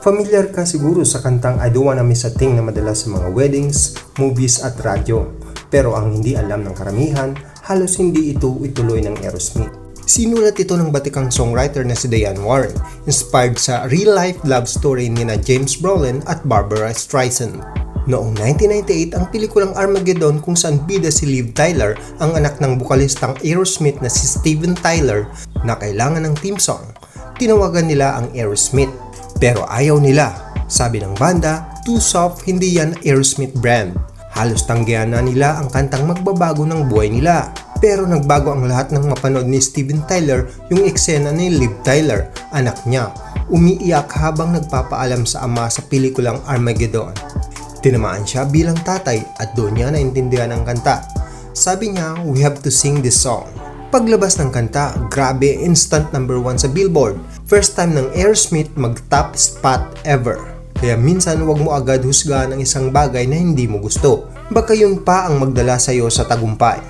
Familiar ka siguro sa kantang I Don't Wanna Miss a Thing na madalas sa mga weddings, movies at radyo. Pero ang hindi alam ng karamihan, halos hindi ito ituloy ng Aerosmith. Sinulat ito ng batikang songwriter na si Diane Warren, inspired sa real-life love story ni na James Brolin at Barbara Streisand. Noong 1998 ang pelikulang Armageddon kung saan bida si Liv Tyler, ang anak ng bukalistang Aerosmith na si Steven Tyler, na kailangan ng theme song. Tinawagan nila ang Aerosmith, pero ayaw nila. Sabi ng banda, too soft, hindi yan Aerosmith brand. Halos tanggihan na nila ang kantang magbabago ng buhay nila. Pero nagbago ang lahat ng mapanood ni Steven Tyler yung eksena ni Liv Tyler, anak niya, umiiyak habang nagpapaalam sa ama sa pelikulang Armageddon. Tinamaan siya bilang tatay at doon niya naintindihan ang kanta. Sabi niya, we have to sing this song. Paglabas ng kanta, grabe, instant number 1 sa Billboard. First time ng Aerosmith mag-top spot ever. Kaya minsan huwag mo agad husgahan ang isang bagay na hindi mo gusto. Baka yun pa ang magdala sa'yo sa tagumpay.